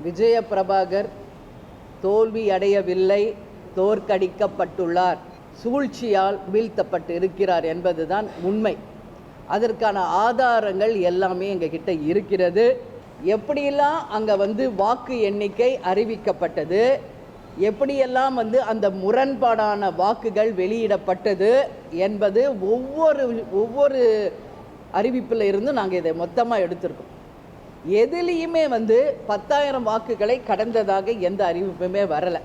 விஜய பிரபாகர் தோல்வி அடையவில்லை, தோற்கடிக்கப்பட்டுள்ளார், சூழ்ச்சியால் வீழ்த்தப்பட்டு இருக்கிறார் என்பதுதான் உண்மை. அதற்கான ஆதாரங்கள் எல்லாமே எங்ககிட்ட இருக்கிறது. எப்படியெல்லாம் அங்கே வாக்கு எண்ணிக்கை அறிவிக்கப்பட்டது, எப்படியெல்லாம் அந்த முரண்பாடான வாக்குகள் வெளியிடப்பட்டது என்பது ஒவ்வொரு அறிவிப்பில் இருந்தும் நாங்கள் இதை மொத்தமாக எடுத்திருக்கோம். எதுலேயுமே 10,000 வாக்குகளை கடந்ததாக எந்த அறிவிப்புமே வரலை.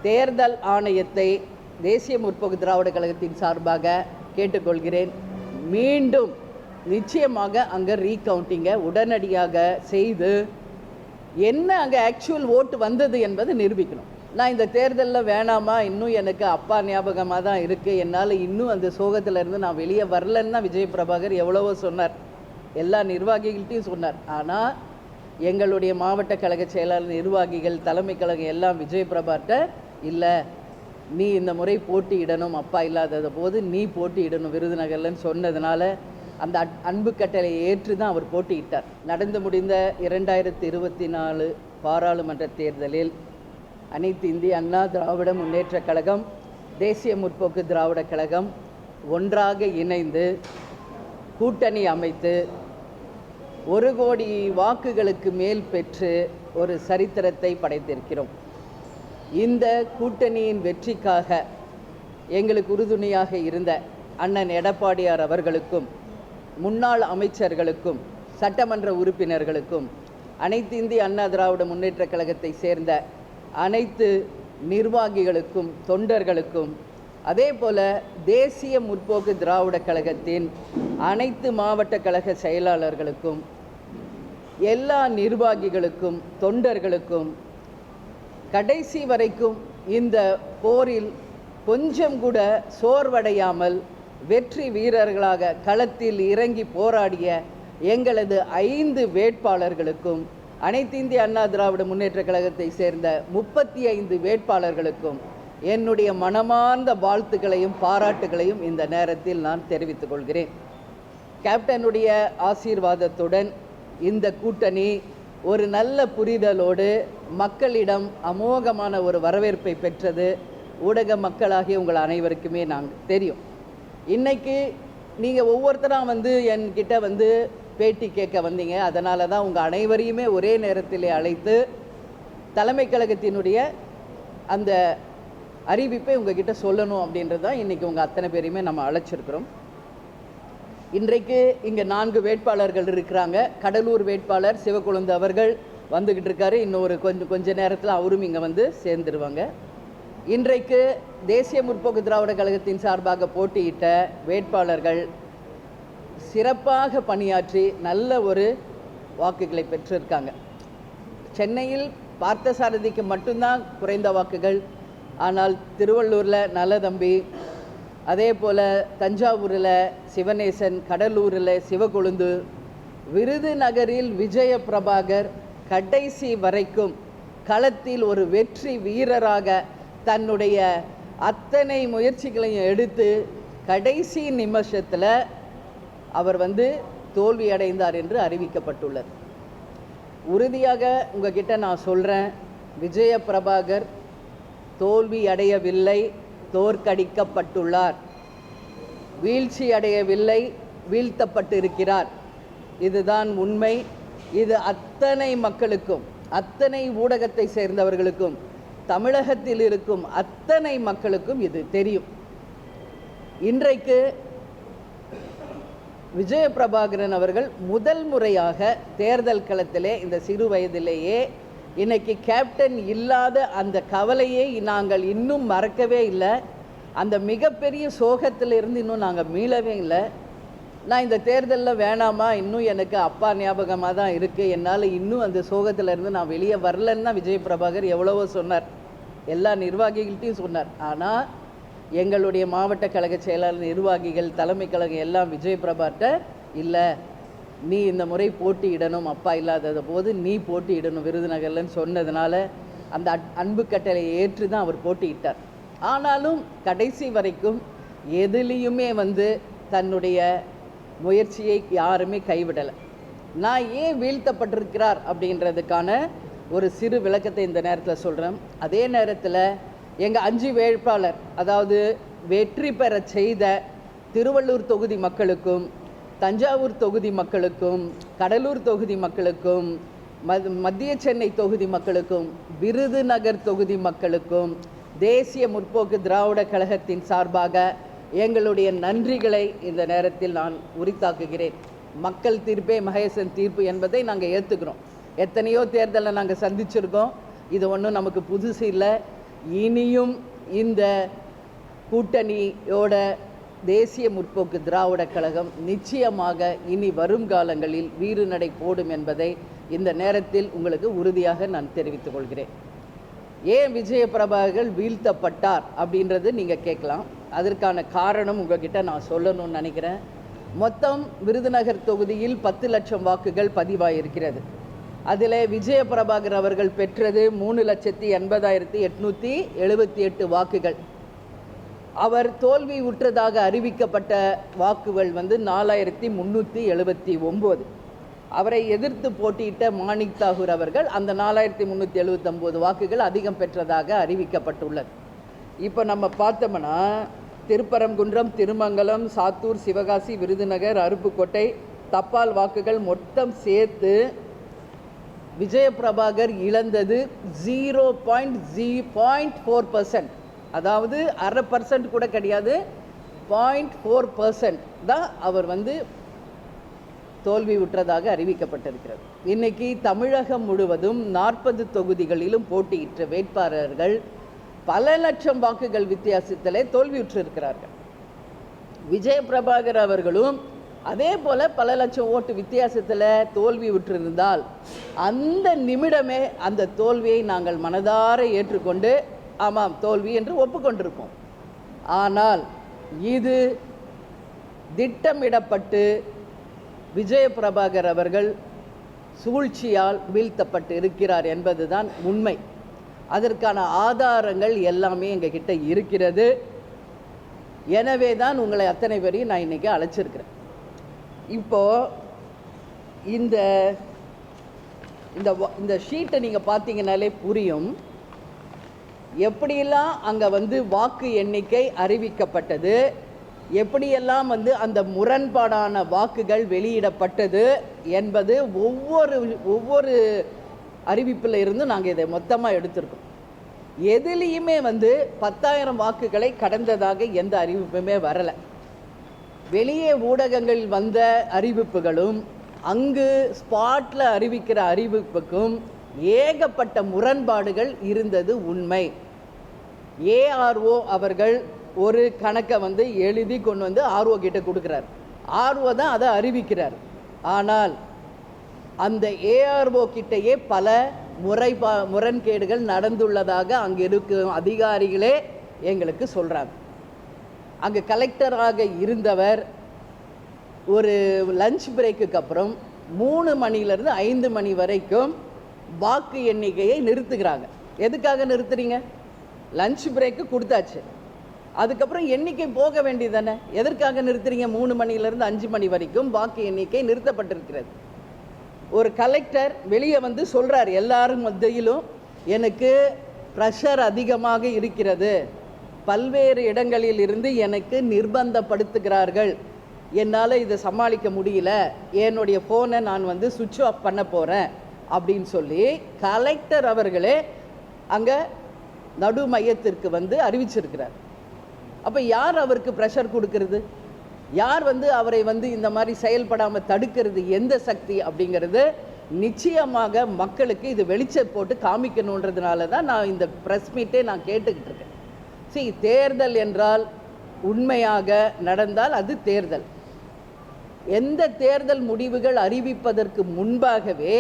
தேர்தல் ஆணையத்தை தேசிய முற்போக்கு திராவிட கழகத்தின் சார்பாக கேட்டுக்கொள்கிறேன், மீண்டும் நிச்சயமாக அங்கே ரீகவுண்டிங்கை உடனடியாக செய்து என்ன அங்கே ஆக்சுவல் ஓட்டு வந்தது என்பதை நிரூபிக்கணும். நான் இந்த தேர்தலில் வேணாமா, இன்னும் எனக்கு அப்பா ஞாபகமாக தான் இருக்குது, என்னால் இன்னும் அந்த சோகத்திலேருந்து நான் வெளியே வரலன்னு தான் விஜய பிரபாகர் எவ்வளவோ சொன்னார், எல்லா நிர்வாகிகள்கிட்டையும் சொன்னார். ஆனால் எங்களுடைய மாவட்ட கழக செயலாளர், நிர்வாகிகள், தலைமை கழகம் எல்லாம் விஜய பிரபாட்ட இல்லை, நீ இந்த முறை போட்டியிடணும், அப்பா இல்லாதத போது நீ போட்டியிடணும் விருதுநகர்லன்னு சொன்னதுனால அந்த அன்பு கட்டளையை ஏற்று தான் அவர் போட்டியிட்டார். நடந்து முடிந்த 2024 பாராளுமன்ற தேர்தலில் அனைத்து இந்திய அண்ணா திராவிட முன்னேற்ற கழகம், தேசிய முற்போக்கு திராவிட கழகம் ஒன்றாக இணைந்து கூட்டணி அமைத்து 1 கோடி வாக்குகளுக்கு மேல் பெற்று ஒரு சரித்திரத்தை படைத்திருக்கிறோம். இந்த கூட்டணியின் வெற்றிக்காக எங்களுக்கு உறுதுணையாக இருந்த அண்ணன் எடப்பாடியார் அவர்களுக்கும், முன்னாள் அமைச்சர்களுக்கும், சட்டமன்ற உறுப்பினர்களுக்கும், அனைத்து இந்திய அண்ணா திராவிட முன்னேற்ற கழகத்தை சேர்ந்த அனைத்து நிர்வாகிகளுக்கும், தொண்டர்களுக்கும், அதே போல் தேசிய முற்போக்கு திராவிட கழகத்தின் அனைத்து மாவட்ட கழக செயலாளர்களுக்கும், எல்லா நிர்வாகிகளுக்கும், தொண்டர்களுக்கும் கடைசி வரைக்கும் இந்த போரில் கொஞ்சம் கூட சோர்வடையாமல் வெற்றி வீரர்களாக களத்தில் இறங்கி போராடிய எங்களது 5 வேட்பாளர்களுக்கும், அனைத்து இந்திய அண்ணா திராவிட முன்னேற்ற கழகத்தை சேர்ந்த 35 வேட்பாளர்களுக்கும் என்னுடைய மனமார்ந்த வாழ்த்துக்களையும் பாராட்டுகளையும் இந்த நேரத்தில் நான் தெரிவித்துக் கொள்கிறேன். கேப்டனுடைய ஆசீர்வாதத்துடன் இந்த கூட்டணி ஒரு நல்ல புரிதலோடு மக்களிடம் அமோகமான ஒரு வரவேற்பை பெற்றது. ஊடக மக்களாகிய உங்கள் அனைவருக்குமே நாங்கள் தெரியும். இன்றைக்கி நீங்கள் ஒவ்வொருத்தராக என்கிட்ட பேட்டி கேட்க வந்தீங்க. அதனால தான் உங்கள் அனைவரையுமே ஒரே நேரத்திலே அழைத்து தலைமை கழகத்தினுடைய அந்த அறிவிப்பை உங்ககிட்ட சொல்லணும் அப்படின்றது தான் இன்றைக்கி உங்கள் அத்தனை பேரையுமே நம்ம அழைச்சிருக்கிறோம். இன்றைக்கு இங்கே 4 வேட்பாளர்கள் இருக்கிறாங்க. கடலூர் வேட்பாளர் சிவக்கொழுந்து அவர்கள் வந்துக்கிட்டு இருக்காரு. இன்னொரு கொஞ்ச நேரத்தில் அவரும் இங்கே சேர்ந்துருவாங்க. இன்றைக்கு தேசிய முற்போக்கு திராவிட கழகத்தின் சார்பாக போட்டியிட்ட வேட்பாளர்கள் சிறப்பாக பணியாற்றி நல்ல ஒரு வாக்குகளை பெற்றிருக்காங்க. சென்னையில் பார்த்தசாரதிக்கு மட்டும்தான் குறைந்த வாக்குகள், ஆனால் திருவள்ளூரில் நல்லதம்பி, அதே போல் தஞ்சாவூரில் சிவநேசன், கடலூரில் சிவக்கொழுந்து, விருதுநகரில் விஜய பிரபாகர் கடைசி வரைக்கும் களத்தில் ஒரு வெற்றி வீரராக தன்னுடைய அத்தனை முயற்சிகளையும் எடுத்து கடைசி நிமிஷத்தில் அவர் தோல்வி அடைந்தார் என்று அறிவிக்கப்பட்டுள்ளது. உறுதியாக உங்ககிட்ட நான் சொல்கிறேன், விஜய பிரபாகர் தோல்வி அடையவில்லை, தோற்கடிக்கப்பட்டுள்ளார், வீழ்ச்சி அடையவில்லை, வீழ்த்தப்பட்டு இருக்கிறார். இதுதான் உண்மை. இது அத்தனை மக்களுக்கும், அத்தனை ஊடகத்தை சேர்ந்தவர்களுக்கும், தமிழகத்தில் இருக்கும் அத்தனை மக்களுக்கும் இது தெரியும். இன்றைக்கு விஜய பிரபாகரன் அவர்கள் முதல் முறையாக தேர்தல் களத்திலே இந்த சிறு வயதிலேயே இன்னைக்கு கேப்டன் இல்லாத அந்த கவலையை நாங்கள் இன்னும் மறக்கவே இல்லை. அந்த மிகப்பெரிய சோகத்திலிருந்து இன்னும் நாங்கள் மீளவே இல்லை. நான் இந்த தேர்தலில் வேணாமா, இன்னும் எனக்கு அப்பா ஞாபகமாக தான் இருக்குது, என்னால் இன்னும் அந்த சோகத்திலேருந்து நான் வெளியே வரலன்னு தான் விஜய பிரபாகர் எவ்வளவோ சொன்னார், எல்லா நிர்வாகிகள்கிட்டையும் சொன்னார். ஆனால் எங்களுடைய மாவட்ட கழக செயலாளர், நிர்வாகிகள், தலைமை கழகம் எல்லாம் விஜய பிரபாட்ட இல்லை, நீ இந்த முறை போட்டியிடணும், அப்பா இல்லாதத போது நீ போட்டியிடணும் விருதுநகர்லன்னு சொன்னதுனால அந்த அன்பு கட்டளையை ஏற்று தான் அவர் போட்டியிட்டார். ஆனாலும் கடைசி வரைக்கும் எதுலேயுமே தன்னுடைய முயற்சியை யாருமே கைவிடலை. நான் ஏன் வீழ்த்தப்பட்டிருக்கிறார் அப்படின்றதுக்கான ஒரு சிறு விளக்கத்தை இந்த நேரத்தில் சொல்கிறேன். அதே நேரத்தில் எங்கள் 5 வேட்பாளர், அதாவது வெற்றி பெற செய்த திருவள்ளூர் தொகுதி மக்களுக்கும், தஞ்சாவூர் தொகுதி மக்களுக்கும், கடலூர் தொகுதி மக்களுக்கும், மத்திய சென்னை தொகுதி மக்களுக்கும், விருதுநகர் தொகுதி மக்களுக்கும் தேசிய முற்போக்கு திராவிட கழகத்தின் சார்பாக எங்களுடைய நன்றிகளை இந்த நேரத்தில் நான் உரித்தாக்குகிறேன். மக்கள் தீர்ப்பே மகேசன் தீர்ப்பு என்பதை நாங்கள் ஏற்றுக்கிறோம். எத்தனையோ தேர்தலை நாங்கள் சந்திச்சிருக்கோம். இது ஒன்றும் நமக்கு புதுசு இல்லை. இனியும் இந்த கூட்டணியோட தேசிய முற்போக்கு திராவிட கழகம் நிச்சயமாக இனி வரும் காலங்களில் வீறுநடை போடும் என்பதை இந்த நேரத்தில் உங்களுக்கு உறுதியாக நான் தெரிவித்துக் கொள்கிறேன். ஏன் விஜய பிரபாகர் வீழ்த்தப்பட்டார் அப்படின்றது நீங்கள் கேட்கலாம். அதற்கான காரணம் உங்ககிட்ட நான் சொல்லணும்னு நினைக்கிறேன். மொத்தம் விருதுநகர் தொகுதியில் 10 லட்சம் வாக்குகள் பதிவாயிருக்கிறது. அதில் விஜய பிரபாகர் அவர்கள் பெற்றது 3,80,878 வாக்குகள். அவர் தோல்வி உற்றதாக அறிவிக்கப்பட்ட வாக்குகள் 4,379. அவரை எதிர்த்து போட்டியிட்ட மாணிக் தாகூர் அவர்கள் அந்த 4,379 வாக்குகள் அதிகம் பெற்றதாக அறிவிக்கப்பட்டுள்ளது. இப்போ நம்ம பார்த்தோம்னா திருப்பரங்குன்றம், திருமங்கலம், சாத்தூர், சிவகாசி, விருதுநகர், அருப்புக்கோட்டை தபால் வாக்குகள் மொத்தம் சேர்த்து விஜய பிரபாகர் இழந்தது 0.4%. அதாவது 0.5% கூட கிடையாது, 0.4% தான் அவர் தோல்வி உற்றதாக அறிவிக்கப்பட்டிருக்கிறது. இன்னைக்கு தமிழகம் முழுவதும் 40 தொகுதிகளிலும் போட்டியிட்ட வேட்பாளர்கள் பல லட்சம் வாக்குகள் வித்தியாசத்திலே தோல்வியுற்றிருக்கிறார்கள். விஜய பிரபாகர் அவர்களும் அதே போல பல லட்சம் ஓட்டு வித்தியாசத்தில் தோல்வி உற்றிருந்தால் அந்த நிமிடமே அந்த தோல்வியை நாங்கள் மனதார ஏற்றுக்கொண்டு ஆமாம் தோல்வி என்று ஒப்புக்கொண்டிருப்போம். ஆனால் இது திட்டமிடப்பட்டு விஜய பிரபாகர் அவர்கள் சூழ்ச்சியால் வீழ்த்தப்பட்டு இருக்கிறார் என்பதுதான் உண்மை. அதற்கான ஆதாரங்கள் எல்லாமே எங்ககிட்ட இருக்கிறது. எனவே தான் உங்களை அத்தனை பேரையும் நான் இன்றைக்கி அழைச்சிருக்கிறேன். இப்போது இந்த இந்த ஷீட்டை நீங்கள் பார்த்தீங்கன்னாலே புரியும் எப்படியெல்லாம் அங்கே வாக்கு எண்ணிக்கை அறிவிக்கப்பட்டது, எப்படியெல்லாம் அந்த முரண்பாடான வாக்குகள் வெளியிடப்பட்டது என்பது ஒவ்வொரு அறிவிப்பில் இருந்து நாங்கள் இதை மொத்தமாக எடுத்திருக்கோம். எதுலேயுமே 10,000 வாக்குகளை கடந்ததாக எந்த அறிவிப்புமே வரலை. வெளியே ஊடகங்களில் வந்த அறிவிப்புகளும் அங்கு ஸ்பாட்டில் அறிவிக்கிற அறிவிப்புக்கும் ஏகப்பட்ட முரண்பாடுகள் இருந்தது உண்மை. ஏஆர்ஓ அவர்கள் ஒரு கணக்கை எழுதி கொண்டு ஆர்ஓ கிட்ட கொடுக்குறார். ஆர்ஓ தான் அதை அறிவிக்கிறார். ஆனால் அந்த ஏஆர்ஓ கிட்டேயே பல முரண்கேடுகள் நடந்துள்ளதாக அங்கே இருக்கும் அதிகாரிகளே எங்களுக்கு சொல்கிறாங்க. அங்கே கலெக்டராக இருந்தவர் ஒரு லஞ்ச் பிரேக்குக்கு அப்புறம் 3 மணிலேருந்து 5 மணி வரைக்கும் வாக்கு எண்ணிக்கையை நிறுத்துகிறாங்க. எதுக்காக நிறுத்துறீங்க? லஞ்ச் பிரேக்கு கொடுத்தாச்சு, அதுக்கப்புறம் எண்ணிக்கை போக வேண்டியதானே, எதற்காக நிறுத்துறீங்க? 3 மணிலேருந்து 5 மணி வரைக்கும் வாக்கு எண்ணிக்கை நிறுத்தப்பட்டிருக்கிறது. ஒரு கலெக்டர் வெளியே சொல்கிறார், எல்லாரும் மத்தியிலும் எனக்கு ப்ரெஷர் அதிகமாக இருக்கிறது, பல்வேறு இடங்களில் இருந்து எனக்கு நிர்பந்தப்படுத்துகிறார்கள், என்னால் இதை சமாளிக்க முடியல, என்னுடைய ஃபோனை நான் சுவிட்ச் ஆஃப் பண்ண போகிறேன் அப்படின்னு சொல்லி கலெக்டர் அவர்களே அங்கே நடு மையத்திற்கு அறிவிச்சிருக்கிறார். அப்போ யார் அவருக்கு ப்ரெஷர் கொடுக்கறது? யார் அவரை இந்த மாதிரி செயல்படாமல் தடுக்கிறது? எந்த சக்தி அப்படிங்கிறது நிச்சயமாக மக்களுக்கு இது வெளிச்சம் போட்டு காமிக்கணுன்றதுனால தான் நான் இந்த ப்ரெஸ் மீட்டே நான் கேட்டுக்கிட்டு இருக்கேன். தேர்தல் என்றால் உண்மையாக நடந்தால் அது தேர்தல். எந்த தேர்தல் முடிவுகள் அறிவிப்பதற்கு முன்பாகவே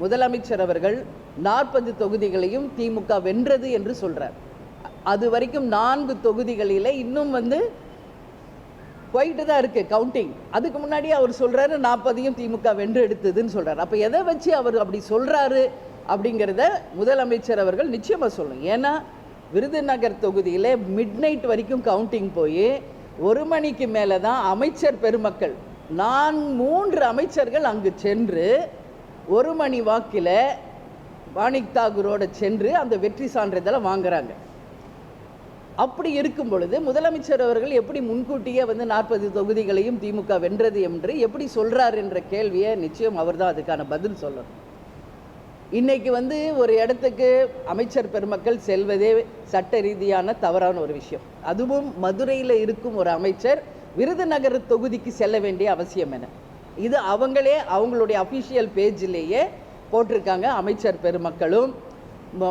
முதலமைச்சர் அவர்கள் 40 தொகுதிகளையும் திமுக வென்றது என்று சொல்கிறார். அது வரைக்கும் 4 தொகுதிகளில் இன்னும் போயிட்டு தான் இருக்குது கவுண்டிங். அதுக்கு முன்னாடி அவர் சொல்கிறாரு 40ஐயும் திமுக வென்று எடுத்ததுன்னு சொல்கிறார். அப்போ எதை வச்சு அவர் அப்படி சொல்கிறாரு அப்படிங்கிறத முதலமைச்சர் அவர்கள் நிச்சயமாக சொல்லணும். ஏன்னா விருதுநகர் தொகுதியில் மிட் நைட் வரைக்கும் கவுண்டிங் போய் 1 மணிக்கு மேலே தான் அமைச்சர் பெருமக்கள் 3 அமைச்சர்கள் அங்கு சென்று 1 மணி வாக்கில் மாணிக் தாகூரோட சென்று அந்த வெற்றி சான்றிதழை வாங்குறாங்க. அப்படி இருக்கும் பொழுது முதலமைச்சர் அவர்கள் எப்படி முன்கூட்டியே 40 தொகுதிகளையும் திமுக வென்றது என்று எப்படி சொல்றார் என்ற கேள்வியை நிச்சயம் அவர் தான் அதுக்கான பதில் சொல்லணும். இன்னைக்கு ஒரு இடத்துக்கு அமைச்சர் பெருமக்கள் செல்வதே சட்ட ரீதியான தவறான ஒரு விஷயம். அதுவும் மதுரையில் இருக்கும் ஒரு அமைச்சர் விருதுநகர் தொகுதிக்கு செல்ல வேண்டிய அவசியம் என்ன? இது அவங்களே அவங்களுடைய அஃபிஷியல் பேஜிலேயே போட்டிருக்காங்க. அமைச்சர் பெருமக்களும்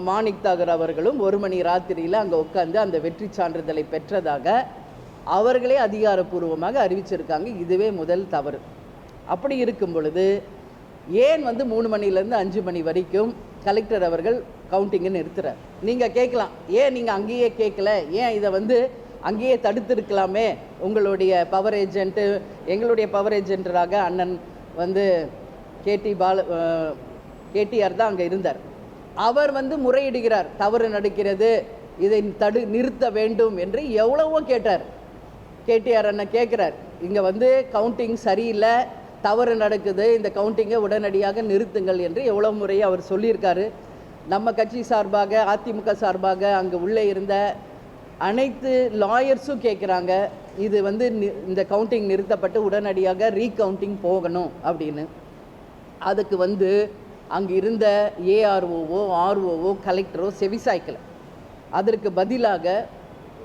மாணிக் தாகூர் அவர்களும் 1 மணி ராத்திரியில் அங்கே உட்காந்து அந்த வெற்றி சான்றிதழை பெற்றதாக அவர்களே அதிகாரப்பூர்வமாக அறிவிச்சிருக்காங்க. இதுவே முதல் தவறு. அப்படி இருக்கும் பொழுது ஏன் 3 மணிலேருந்து 5 மணி வரைக்கும் கலெக்டர் அவர்கள் கவுண்டிங்கை நிறுத்துறார்? நீங்கள் கேட்கலாம், ஏன் நீங்கள் அங்கேயே கேட்கல, ஏன் இதை அங்கேயே தடுத்திருக்கலாமே? உங்களுடைய பவர் ஏஜென்ட்டு, எங்களுடைய பவர் ஏஜென்டராக அண்ணன் கேடிஆர் தான் அங்கே இருந்தார். அவர் முறையிடுகிறார், தவறு நடக்கிறது, இதை நிறுத்த வேண்டும் என்று எவ்வளவோ கேட்டார். கேடிஆர் அண்ணன் கேட்குறார், இங்கே கவுண்டிங் சரியில்லை, தவறு நடக்குது, இந்த கவுண்டிங்கை உடனடியாக நிறுத்துங்கள் என்று எவ்வளோ முறையை அவர் சொல்லியிருக்காரு. நம்ம கட்சி சார்பாக, அதிமுக சார்பாக அங்கே உள்ளே இருந்த அனைத்து லாயர்ஸும் கேட்குறாங்க, இது இந்த கவுண்டிங் நிறுத்தப்பட்டு உடனடியாக ரீகவுண்டிங் போகணும் அப்படின்னு. அதுக்கு அங்கே இருந்த ஏஆர்ஓவோ ஆர்ஓவோ கலெக்டரோ செவிசாய்க்கலை. அதற்கு பதிலாக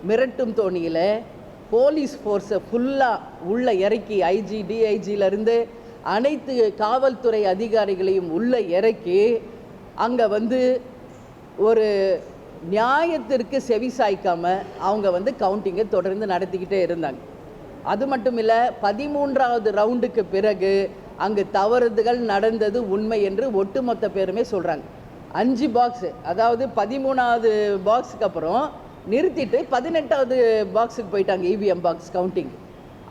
மிரட்டும் தோணியில் போலீஸ் ஃபோர்ஸை ஃபுல்லாக உள்ளே இறக்கி, ஐஜி டிஐஜியிலேருந்து அனைத்து காவல்துறை அதிகாரிகளையும் உள்ளே இறக்கி அங்கே ஒரு நியாயத்திற்கு செவிசாய்க்காமல் அவங்க கவுண்டிங்கை தொடர்ந்து நடத்திக்கிட்டே இருந்தாங்க. அது மட்டும் இல்லை, 13வது ரவுண்டுக்கு பிறகு அங்கு தவறுகள் நடந்தது உண்மை என்று ஒட்டுமொத்த பேருமே சொல்கிறாங்க. 5 பாக்ஸு, அதாவது 13வது பாக்ஸுக்கு அப்புறம் நிறுத்திட்டு 18வது பாக்ஸுக்கு போயிட்டாங்க, இவிஎம் பாக்ஸ் கவுண்டிங்.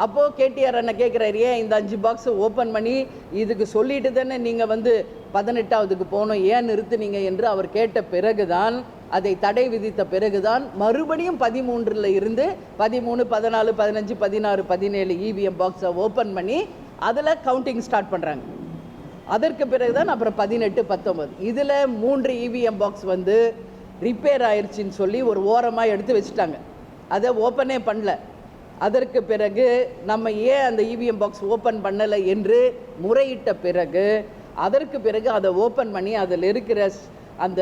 அப்போது கேடிஆர் அண்ணன் கேட்குறாரு, ஏன் இந்த 5 பாக்ஸை ஓப்பன் பண்ணி இதுக்கு சொல்லிட்டு தானே நீங்கள் 18வதுக்கு போகணும், ஏன் நிறுத்துனீங்க என்று அவர் கேட்ட பிறகுதான், அதை தடை விதித்த பிறகுதான் மறுபடியும் 13ல் இருந்து 13, 14, 15, 16, 17 இவிஎம் பாக்ஸை ஓப்பன் பண்ணி அதில் கவுண்டிங் ஸ்டார்ட் பண்ணுறாங்க. அதற்கு பிறகு தான் அப்புறம் 18, 19 இதில் 3 இவிஎம் பாக்ஸ் ரிப்பேர் ஆயிடுச்சின்னு சொல்லி ஒரு ஓரமாக எடுத்து வச்சுட்டாங்க, அதை ஓப்பனே பண்ணல. அதற்கு பிறகு நம்ம ஏன் அந்த இவிஎம் பாக்ஸ் ஓப்பன் பண்ணலை என்று முறையிட்ட பிறகு அதற்கு பிறகு அதை ஓப்பன் பண்ணி அதில் இருக்கிற அந்த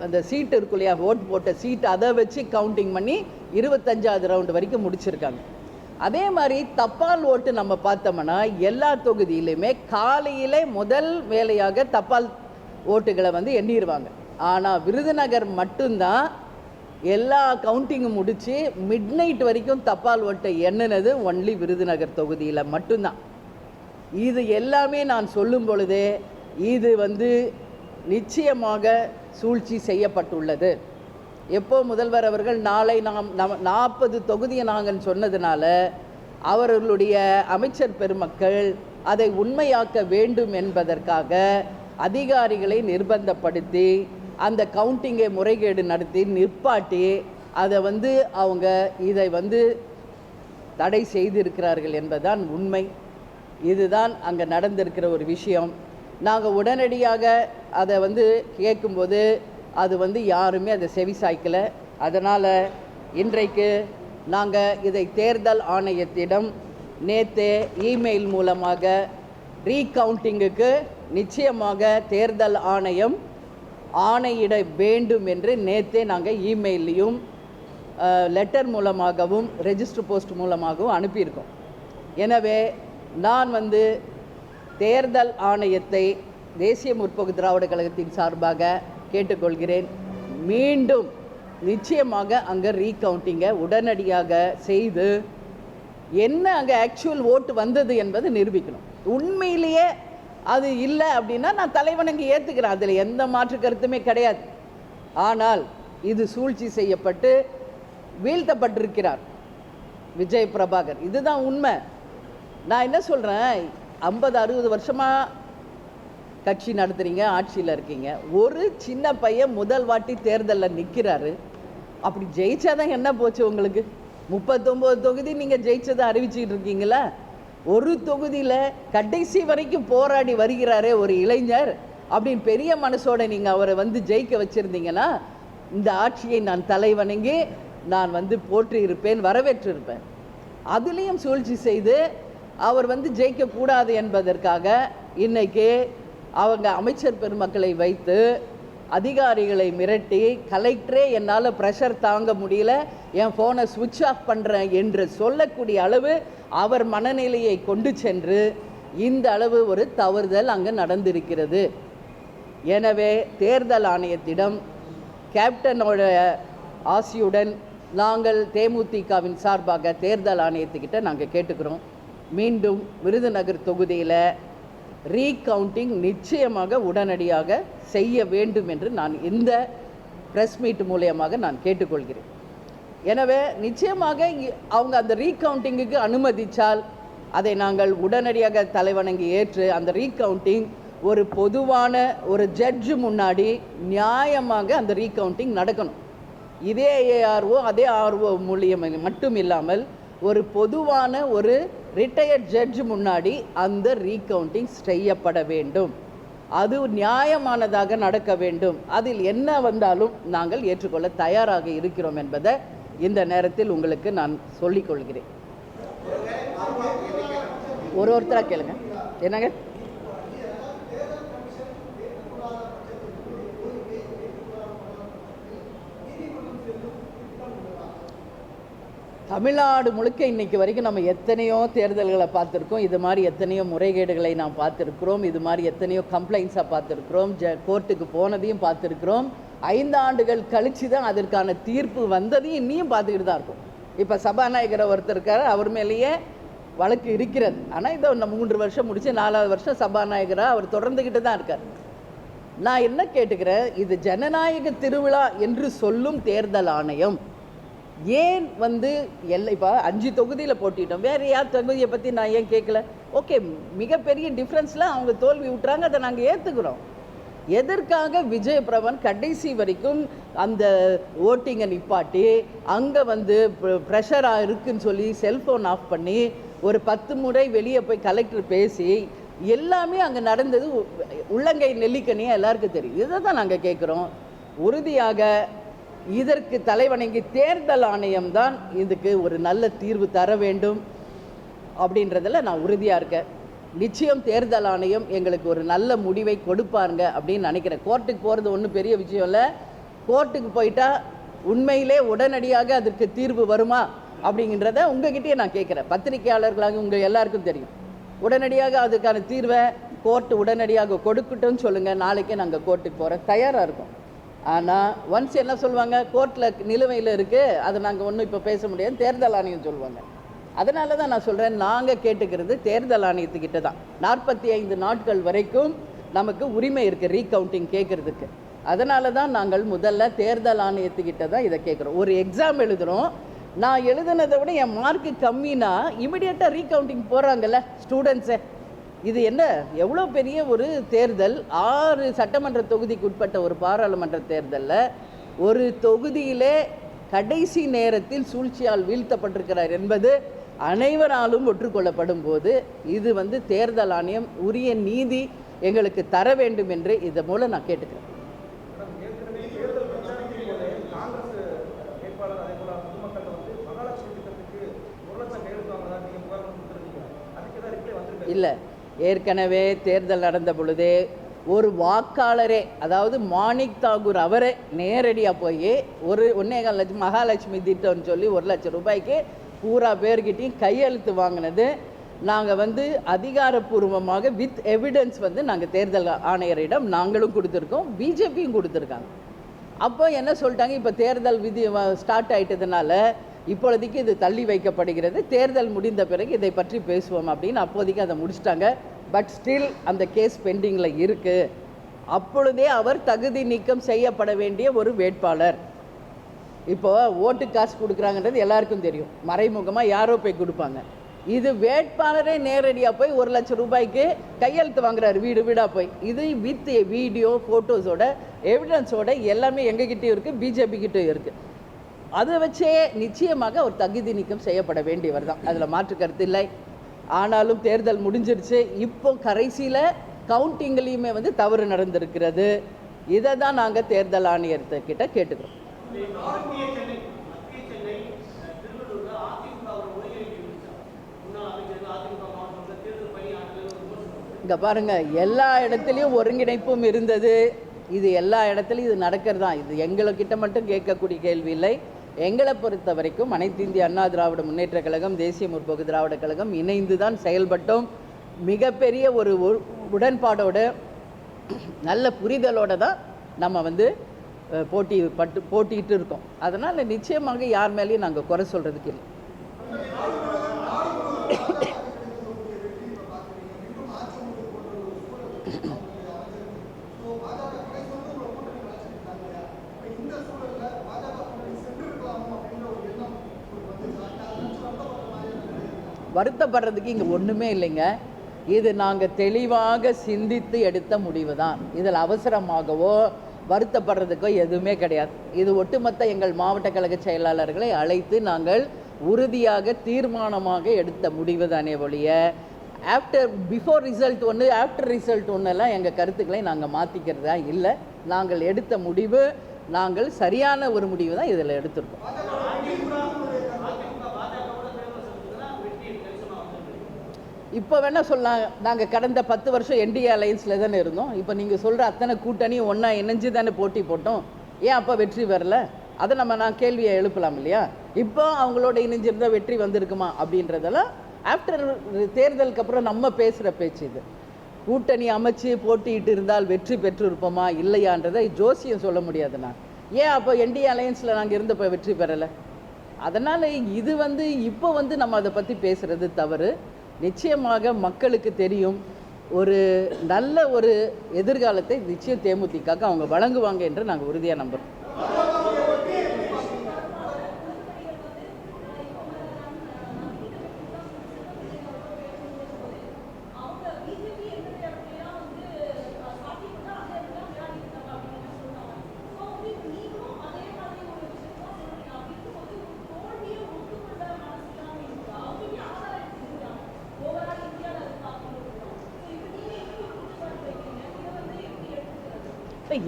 அந்த சீட்டு இருக்கு இல்லையா, ஓட்டு போட்ட சீட்டு, அதை வச்சு கவுண்டிங் பண்ணி 25வது ரவுண்டு வரைக்கும் முடிச்சிருக்காங்க. அதே மாதிரி தபால் ஓட்டு நம்ம பார்த்தோம்னா எல்லா தொகுதியிலையுமே காலையிலே முதல் வேலையாக தபால் ஓட்டுகளை எண்ணிடுவாங்க. ஆனால் விருதுநகர் மட்டும்தான் எல்லா கவுண்டிங்கும் முடித்து மிட் வரைக்கும் தபால் ஓட்டை எண்ணினது ஒன்லி விருதுநகர் தொகுதியில் மட்டும்தான். இது எல்லாமே நான் சொல்லும் பொழுதே இது நிச்சயமாக சூழ்ச்சி செய்யப்பட்டுள்ளது. எப்போ முதல்வர் அவர்கள் நாளை நாம் 40 தொகுதியை நாங்கள் சொன்னதுனால அவர்களுடைய அமைச்சர் பெருமக்கள் அதை உண்மையாக்க வேண்டும் என்பதற்காக அதிகாரிகளை நிர்பந்தப்படுத்தி அந்த கவுண்டிங்கை முறைகேடு நடத்தி நிற்பாட்டி அதை அவங்க இதை தடை செய்திருக்கிறார்கள் என்பதுதான் உண்மை. இதுதான் அங்கே நடந்திருக்கிற ஒரு விஷயம். நாங்கள் உடனடியாக அதை கேட்கும்போது அது யாருமே அதை செவிசாய்க்கலை. அதனால் இன்றைக்கு நாங்கள் இதை தேர்தல் ஆணையத்திடம் நேற்றே இமெயில் மூலமாக ரீகவுண்டிங்குக்கு நிச்சயமாக தேர்தல் ஆணையம் ஆணையிட வேண்டும் என்று நேற்றே நாங்கள் இமெயிலையும் லெட்டர் மூலமாகவும் ரெஜிஸ்டர் போஸ்ட் மூலமாகவும் அனுப்பியிருக்கோம். எனவே நான் தேர்தல் ஆணையத்தை தேசிய முற்போக்கு திராவிட கழகத்தின் சார்பாக கேட்டுக்கொள்கிறேன். மீண்டும் நிச்சயமாக அங்கே ரீகவுண்டிங்கை உடனடியாக செய்து என்ன அங்கே ஆக்சுவல் ஓட்டு வந்தது என்பதை நிரூபிக்கணும். உண்மையிலேயே அது இல்லை அப்படின்னா நான் தலைவனுக்கு ஏற்றுக்கிறேன், அதில் எந்த மாற்று கருத்துமே கிடையாது. ஆனால் இது சூழ்ச்சி செய்யப்பட்டு வீழ்த்தப்பட்டிருக்கிறார் விஜய் பிரபாகர், இதுதான் உண்மை. நான் என்ன சொல்கிறேன், 50-60 வருஷமாக கட்சி நடத்துகிறீங்க, ஆட்சியில் இருக்கீங்க. ஒரு சின்ன பையன் முதல் வாட்டி தேர்தலில் நிற்கிறாரு, அப்படி ஜெயிச்சாதான் என்ன போச்சு உங்களுக்கு? 39 தொகுதி நீங்கள் ஜெயிச்சதை அறிவிச்சிக்கிட்டு இருக்கீங்களா? ஒரு தொகுதியில் கடைசி வரைக்கும் போராடி வருகிறாரே ஒரு இளைஞர், அப்படின்னு பெரிய மனசோட நீங்கள் அவரை வந்து ஜெயிக்க வச்சுருந்தீங்கன்னா இந்த ஆட்சியை நான் தலைவணங்கி நான் வந்து போற்றி இருப்பேன், வரவேற்று இருப்பேன். அதுலேயும் சூழ்ச்சி செய்து அவர் வந்து ஜெயிக்கக்கூடாது என்பதற்காக இன்னைக்கு அவங்க அமைச்சர் பெருமக்களை வைத்து அதிகாரிகளை மிரட்டி, கலெக்டரே என்னால் ப்ரெஷர் தாங்க முடியல, என் ஃபோனை சுவிட்ச் ஆஃப் பண்ணுறேன் என்று சொல்லக்கூடிய அளவு அவர் மனநிலையை கொண்டு சென்று இந்த அளவு ஒரு தவறுதல் அங்கே நடந்திருக்கிறது. எனவே தேர்தல் ஆணையத்திடம் கேப்டனோட ஆசியுடன் நாங்கள் தேமுதிகவின் சார்பாக தேர்தல் ஆணையத்துக்கிட்ட நாங்கள் கேட்டுக்கிறோம், மீண்டும் விருதுநகர் தொகுதியில் ரீகவுண்டிங் நிச்சயமாக உடனடியாக செய்ய வேண்டும் என்று நான் இந்த ப்ரெஸ் மீட் மூலியமாக நான் கேட்டுக்கொள்கிறேன். எனவே நிச்சயமாக அவங்க அந்த ரீகவுண்டிங்குக்கு அனுமதித்தால் அதை நாங்கள் உடனடியாக தலைவணங்கி ஏற்று அந்த ரீகவுண்டிங் ஒரு பொதுவான ஒரு ஜட்ஜு முன்னாடி நியாயமாக அந்த ரீகவுண்டிங் நடக்கணும். இதே ஏஆர்ஓ அதே ஆர்ஓ மூலியம் மட்டும் இல்லாமல் ஒரு பொதுவான ஒரு ரிட்டையர்ட் ஜட்ஜ் முன்னாடி அந்த ரீகவுண்டிங் செய்யப்பட வேண்டும். அது நியாயமானதாக நடக்க வேண்டும். அதில் என்ன வந்தாலும் நாங்கள் ஏற்றுக்கொள்ள தயாராக இருக்கிறோம் என்பதை இந்த நேரத்தில் உங்களுக்கு நான் சொல்லிக்கொள்கிறேன். ஒருத்தராக கேளுங்க. என்னங்க? தமிழ்நாடு முழுக்க இன்னைக்கு வரைக்கும் நம்ம எத்தனையோ தேர்தல்களை பார்த்துருக்கோம். இது மாதிரி எத்தனையோ முறைகேடுகளை நாம் பார்த்துருக்குறோம். இது மாதிரி எத்தனையோ கம்ப்ளைண்ட்ஸாக பார்த்துருக்குறோம். கோர்ட்டுக்கு போனதையும் பார்த்துருக்குறோம். 5 ஆண்டுகள் கழித்து தான் அதற்கான தீர்ப்பு வந்ததையும் இன்னும் பார்த்துக்கிட்டு தான் இருக்கும். இப்போ சபாநாயகரை ஒருத்தர் இருக்கார், அவர் மேலேயே வழக்கு இருக்கிறது. ஆனால் இதை 3 வருஷம் முடிச்சு 4வது வருஷம் சபாநாயகராக அவர் தொடர்ந்துக்கிட்டு தான் இருக்கார். நான் என்ன கேட்டுக்கிறேன், இது ஜனநாயக திருவிழா என்று சொல்லும் தேர்தல் ஆணையம் ஏன் வந்து இப்போ 5 தொகுதியில் போட்டிட்டோம், வேறு யார் தொகுதியை பற்றி நான் ஏன் கேட்கல? ஓகே, மிகப்பெரிய டிஃப்ரென்ஸில் அவங்க தோல்வி விட்டுறாங்க, அதை நாங்கள் ஏற்றுக்கிறோம். எதற்காக விஜயபிரபன் கடைசி வரைக்கும் அந்த ஓட்டிங்கை நிப்பாட்டி அங்கே வந்து ப்ரெஷராக இருக்குன்னு சொல்லி செல்ஃபோன் ஆஃப் பண்ணி ஒரு 10 முறை வெளியே போய் கலெக்டர் பேசி எல்லாமே அங்கே நடந்தது உள்ளங்கை நெல்லிக்கனியாக எல்லாருக்கும் தெரியும். இதை தான் நாங்கள் கேட்குறோம். உறுதியாக இதற்கு தலைவணங்கி தேர்தல் ஆணையம் தான் இதுக்கு ஒரு நல்ல தீர்வு தர வேண்டும் அப்படின்றதில் நான் உறுதியாக இருக்கேன். நிச்சயம் தேர்தல் ஆணையம் எங்களுக்கு ஒரு நல்ல முடிவை கொடுப்பாருங்க அப்படின்னு நினைக்கிறேன். கோர்ட்டுக்கு போகிறது ஒன்றும் பெரிய விஷயம் இல்லை. கோர்ட்டுக்கு போயிட்டா உண்மையிலே உடனடியாக அதற்கு தீர்வு வருமா அப்படிங்கிறத உங்ககிட்டயே நான் கேட்குறேன். பத்திரிகையாளர்களாக உங்கள் எல்லாருக்கும் தெரியும். உடனடியாக அதுக்கான தீர்வை கோர்ட்டு உடனடியாக கொடுக்கட்டும்னு சொல்லுங்கள், நாளைக்கே நாங்கள் கோர்ட்டுக்கு போகிற தயாராக இருக்கோம். ஆனால் ஒன்ஸ் என்ன சொல்லுவாங்க, கோர்ட்டில் நிலுவையில் இருக்குது, அதை நாங்கள் ஒன்றும் இப்போ பேச முடியாது, தேர்தல் ஆணையம் சொல்லுவாங்க. அதனால தான் நான் சொல்கிறேன், நாங்கள் கேட்டுக்கிறது தேர்தல் ஆணையத்துக்கிட்ட தான் 45 நாட்கள் வரைக்கும் நமக்கு உரிமை இருக்குது ரீகவுண்டிங் கேட்குறதுக்கு. அதனால தான் நாங்கள் முதல்ல தேர்தல் ஆணையத்துக்கிட்ட தான் இதை கேட்குறோம். ஒரு எக்ஸாம் எழுதுகிறோம், நான் எழுதுனதை விட என் மார்க்கு கம்மினா இமிடியேட்டாக ரீகவுண்டிங் போகிறாங்கல்ல ஸ்டூடெண்ட்ஸை. இது என்ன எவ்வளோ பெரிய ஒரு தேர்தல்! 6 சட்டமன்ற தொகுதிக்கு உட்பட்ட ஒரு பாராளுமன்ற தேர்தலில் ஒரு தொகுதியிலே கடைசி நேரத்தில் சூழ்ச்சியால் வீழ்த்தப்பட்டிருக்கிறார் என்பது அனைவராலும் ஒற்றுக்கொள்ளப்படும் போது இது வந்து தேர்தல் ஆணையம் உரிய நீதி எங்களுக்கு தர வேண்டும் என்று இதை மூலம் நான் கேட்டுக்கிறேன். இல்லை, ஏற்கனவே தேர்தல் நடந்த பொழுதே ஒரு வாக்காளரே, அதாவது மாணிக் தாகூர் அவரே நேரடியாக போய் ஒரு 1.25 லட்சம் மகாலட்சுமி திட்டம்னு சொல்லி 1 லட்சம் ரூபாய்க்கு பூரா பேர்கிட்டையும் கையெழுத்து வாங்கினது நாங்கள் வந்து அதிகாரப்பூர்வமாக வித் எவிடன்ஸ் வந்து நாங்கள் தேர்தல் ஆணையரிடம் நாங்களும் கொடுத்துருக்கோம், பிஜேபியும் கொடுத்துருக்காங்க. அப்போ என்ன சொல்லிட்டாங்க, இப்போ தேர்தல் விதி ஸ்டார்ட் ஆகிட்டதுனால இப்பொழுதைக்கு இது தள்ளி வைக்கப்படுகிறது, தேர்தல் முடிந்த பிறகு இதை பற்றி பேசுவோம் அப்படின்னு அப்போதைக்கு அதை முடிச்சிட்டாங்க. பட் ஸ்டில் அந்த கேஸ் பெண்டிங்கில் இருக்குது. அப்பொழுதே அவர் தகுதி நீக்கம் செய்யப்பட வேண்டிய ஒரு வேட்பாளர். இப்போ ஓட்டு காசு கொடுக்குறாங்கன்றது எல்லாருக்கும் தெரியும், மறைமுகமாக யாரோ போய் கொடுப்பாங்க. இது வேட்பாளரே நேரடியாக போய் 1 லட்சம் ரூபாய்க்கு கையெழுத்து வாங்குறாரு வீடு வீடாக போய். இது வித் வீடியோ ஃபோட்டோஸோட எவிடன்ஸோட எல்லாமே எங்ககிட்டயும் இருக்குது, பிஜேபி கிட்டேயும் இருக்குது. அதை வச்சே நிச்சயமாக ஒரு தகுதி நீக்கம் செய்யப்பட வேண்டியவர் தான், அதில் மாற்று கருத்து இல்லை. ஆனாலும் தேர்தல் முடிஞ்சிருச்சு. இப்போ கடைசியில் கவுண்டிங்லேயுமே வந்து தவறு நடந்திருக்கிறது. இதை தான் நாங்கள் தேர்தல் ஆணையர்கிட்ட கேட்டுக்கிறோம். இங்கே பாருங்கள், எல்லா இடத்துலையும் ஒருங்கிணைப்பும் இருந்தது. இது எல்லா இடத்துலையும் இது நடக்கிறது தான். இது எங்கள்கிட்ட மட்டும் கேட்கக்கூடிய கேள்வி இல்லை. எங்களை பொறுத்த வரைக்கும் அனைத்து இந்திய அண்ணா திராவிட முன்னேற்ற கழகம், தேசிய முற்போக்கு திராவிட கழகம் இணைந்து தான் செயல்பட்டோம். மிகப்பெரிய ஒரு உடன்பாடோட நல்ல புரிதலோடு தான் நம்ம வந்து போட்டிட்டு இருக்கோம். அதனால் நிச்சயமாக யார் மேலேயும் நாங்கள் குறை சொல்கிறதுக்கு இல்லை. வருத்தப்படுறதுக்கு இங்கே ஒன்றுமே இல்லைங்க. இது நாங்கள் தெளிவாக சிந்தித்து எடுத்த முடிவு தான். இதில் அவசரமாகவோ வருத்தப்படுறதுக்கோ எதுவுமே கிடையாது. இது ஒட்டுமொத்த எங்கள் மாவட்ட கழக செயலாளர்களை அழைத்து நாங்கள் உறுதியாக தீர்மானமாக எடுத்த முடிவு தானே ஒழிய பிஃபோர் ரிசல்ட் ஒன்று ஆஃப்டர் ரிசல்ட் ஒன்றெல்லாம் எங்கள் கருத்துக்களை நாங்கள் மாற்றிக்கிறதா இல்லை. நாங்கள் எடுத்த முடிவு நாங்கள் சரியான ஒரு முடிவு தான் இதில் எடுத்திருக்கோம். இப்போ வேணால் சொல்லலாம், நாங்கள் கடந்த 10 வருஷம் என்டிஏ அலையன்ஸில் தானே இருந்தோம். இப்போ நீங்கள் சொல்கிற அத்தனை கூட்டணியும் ஒன்றா இணைஞ்சு தானே போட்டி போட்டோம். ஏன் அப்போ வெற்றி வரல? அதை நான் கேள்வியை எழுப்பலாம் இல்லையா? இப்போ அவங்களோட இணைஞ்சிருந்தால் வெற்றி வந்திருக்குமா அப்படின்றதெல்லாம் ஆஃப்டர் தேர்தலுக்கு அப்புறம் நம்ம பேசுகிற பேச்சு. இது கூட்டணி அமைச்சு போட்டிட்டு இருந்தால் வெற்றி பெற்றிருப்போமா இல்லையான்றதை ஜோசியம் சொல்ல முடியாது. நான் ஏன் அப்போ என்டிஏ அலையன்ஸில் நாங்கள் இருந்தப்போ வெற்றி பெறலை? அதனால் இது இப்போ நம்ம அதை பற்றி பேசுகிறது தவறு. நிச்சயமாக மக்களுக்கு தெரியும், ஒரு நல்ல ஒரு எதிர்காலத்தை நிச்சயம் தேமுதிகக்கு அவங்க வழங்குவாங்க என்று நாங்கள் உறுதியாக நம்புகிறோம்.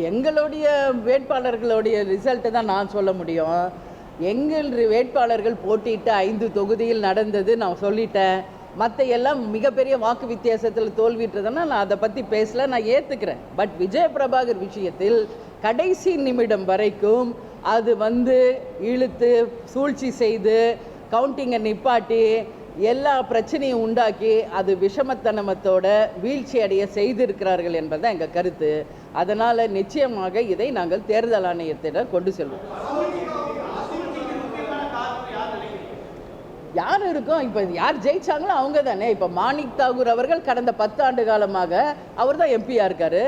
எங்களுடைய வேட்பாளர்களுடைய ரிசல்ட்டை தான் நான் சொல்ல முடியும். எங்கள் வேட்பாளர்கள் போட்டியிட்ட 5 தொகுதியில் நடந்தது நான் சொல்லிட்டேன். மற்ற எல்லாம் மிகப்பெரிய வாக்கு வித்தியாசத்தில் தோல்விட்டுறதுன்னா நான் அதை பற்றி பேசல, நான் ஏற்றுக்கிறேன். பட் விஜயபிரபாகர் விஷயத்தில் கடைசி நிமிடம் வரைக்கும் அது இழுத்து சூழ்ச்சி செய்து கவுண்டிங்கை நிப்பாட்டி எல்லா பிரச்சனையும் உண்டாக்கி அது விஷமத்தனமத்தோட வீழ்ச்சி அடைய செய்திருக்கிறார்கள் என்பதுதான் எங்கள் கருத்து. அதனால் நிச்சயமாக இதை நாங்கள் தேர்தல் ஆணையத்திடம் கொண்டு செல்வோம். யார் இருக்கும்? இப்போ யார் ஜெயிச்சாங்களோ அவங்க தானே. இப்போ மாணிக் தாகூர் அவர்கள் கடந்த 10 ஆண்டு காலமாக அவர் தான் எம்பியாக இருக்கார்.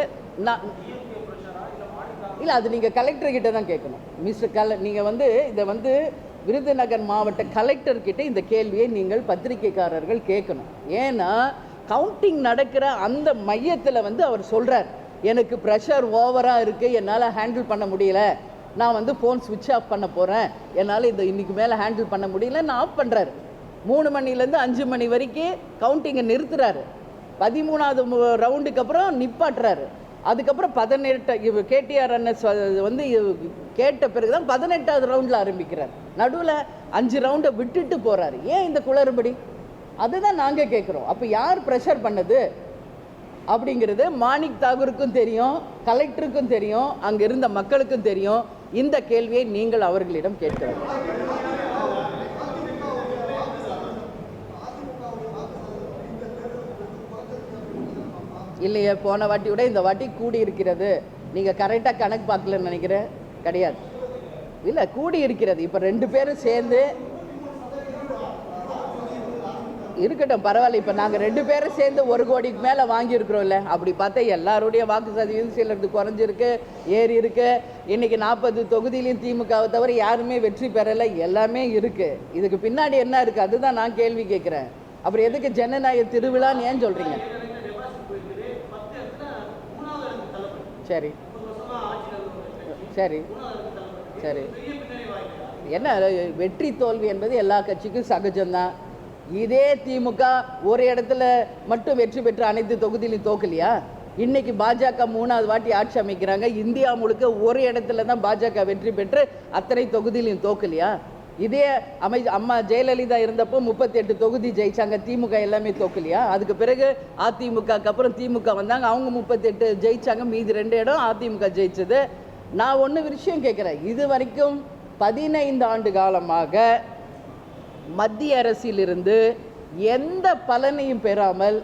இல்லை, அது நீங்கள் கலெக்டர்கிட்ட தான் கேட்கணும். மிஸ்டர் நீங்கள் இதை விருதுநகர் மாவட்ட கலெக்டர்கிட்ட இந்த கேள்வியை நீங்கள் பத்திரிகைக்காரர்கள் கேட்கணும். ஏன்னா கவுண்டிங் நடக்கிற அந்த மையத்தில் அவர் சொல்கிறார், எனக்கு ப்ரெஷர் ஓவராக இருக்குது, என்னால் ஹேண்டில் பண்ண முடியல, நான் ஃபோன் ஸ்விட்ச் ஆஃப் பண்ண போகிறேன், என்னால் இன்றைக்கி மேலே ஹேண்டில் பண்ண முடியலன்னு ஆஃப் பண்ணுறாரு. 3 மணிலேருந்து 5 மணி வரைக்கும் கவுண்டிங்கை நிறுத்துறாரு. 13வது ரவுண்டுக்கு அப்புறம் நிப்பாட்டுறாரு. அதுக்கப்புறம் 18 கேடிஆர் அண்ணஸ் கேட்ட பிறகு தான் 18வது ரவுண்டில் ஆரம்பிக்கிறார். நடுவில் 5 ரவுண்டை விட்டுட்டு போகிறாரு. ஏன் இந்த குளறுபடி? அதுதான் நாங்கள் கேட்குறோம். அப்போ யார் ப்ரெஷர் பண்ணது அப்படிங்கிறது மாணிக் தாகூருக்கும் தெரியும், கலெக்டருக்கும் தெரியும், அங்கே இருந்த மக்களுக்கும் தெரியும். இந்த கேள்வியை நீங்கள் அவர்களிடம் கேட்கிறோம். இல்லையே, போன வாட்டியோட இந்த வாட்டி கூடி இருக்கிறது. நீங்கள் கரெக்டாக கணக்கு பார்க்கலன்னு நினைக்கிறேன். கிடையாது, இல்லை, கூடி இருக்கிறது. இப்போ 2 பேரும் சேர்ந்து இருக்கட்டும், பரவாயில்ல. இப்போ நாங்கள் 2 பேரும் சேர்ந்து 1 கோடிக்கு மேலே வாங்கியிருக்கிறோம். இல்லை, அப்படி பார்த்தா எல்லாருடைய வாக்கு சதவீதம் சிலருக்கு குறைஞ்சிருக்கு, ஏறி இருக்கு. இன்றைக்கி 40 தொகுதியிலையும் திமுகவை தவிர யாருமே வெற்றி பெறலை. எல்லாமே இருக்குது. இதுக்கு பின்னாடி என்ன இருக்குது? அதுதான் நான் கேள்வி கேட்குறேன். அப்புறம் எதுக்கு ஜனநாயக திருவிழான்னு ஏன் சொல்கிறீங்க? சரி சரி சரி, என்ன வெற்றி தோல்வி என்பது எல்லா கட்சிக்கும் சகஜம்தான். இதே திமுக ஒரு இடத்துல மட்டும் வெற்றி பெற்று அனைத்து தொகுதியிலையும் தோக்கலையா? இன்னைக்கு பாஜக 3வது வாட்டி ஆட்சி அமைக்கிறாங்க. இந்தியா முழுக்க ஒரு இடத்துல தான் பாஜக வெற்றி பெற்று அத்தனை தொகுதியிலையும் தோக்கலையா? இதே அம்மா ஜெயலலிதா இருந்தப்போ 38 தொகுதி ஜெயிச்சாங்க. திமுக எல்லாமே தோக்கலையா? அதுக்கு பிறகு அதிமுகக்கு அப்புறம் திமுக வந்தாங்க, அவங்க 38 ஜெயிச்சாங்க, மீதி 2 இடம் அதிமுக ஜெயிச்சது. நான் ஒன்று விஷயம் கேட்குறேன், இது வரைக்கும் 15 ஆண்டு காலமாக மத்திய அரசிலிருந்து எந்த பலனையும் பெறாமல்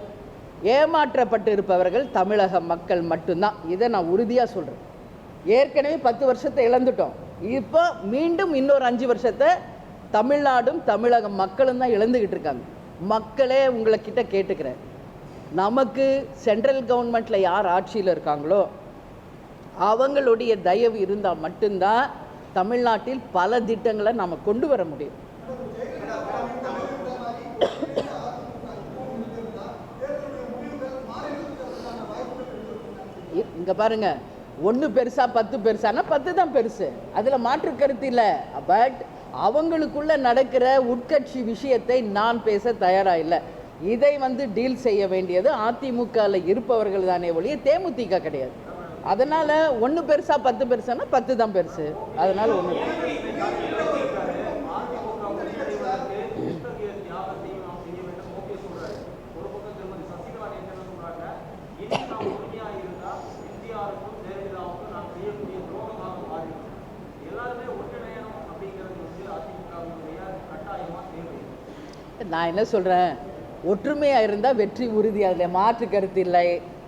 ஏமாற்றப்பட்டு இருப்பவர்கள் தமிழக மக்கள் மட்டும்தான். இதை நான் உறுதியாக சொல்கிறேன். ஏற்கனவே 10 வருஷத்தை இழந்துட்டோம். இப்போ மீண்டும் இன்னொரு 5 வருஷத்தை தமிழ்நாடும் தமிழக மக்களும் தான் இழந்துக்கிட்டு இருக்காங்க. மக்களே உங்களைக்கிட்ட கேட்டுக்கிறேன், நமக்கு சென்ட்ரல் கவர்மெண்ட்டில் யார் ஆட்சியில் இருக்காங்களோ அவங்களுடைய தயவு இருந்தால் மட்டும்தான் தமிழ்நாட்டில் பல திட்டங்களை நாம் கொண்டு வர முடியும். இங்கே பாருங்க, 1 பெருசா 10 பெருசானா 10 தான் பெருசு, அதில் மாற்று கருத்து இல்லை. பட் அவங்களுக்குள்ள நடக்கிற உட்கட்சி விஷயத்தை நான் பேச தயாராக இல்லை. இதை டீல் செய்ய வேண்டியது அதிமுகவில் இருப்பவர்கள் தானே ஒழிய தேமுதிக கிடையாது. அதனால் 1 பெருசா 10 பெருசானா 10 தான் பெருசு. அதனால் ஒன்று நான் என்ன சொல்கிறேன், ஒற்றுமையாக இருந்தால் வெற்றி உறுதி, அதில் மாற்று கருத்து இல்லை.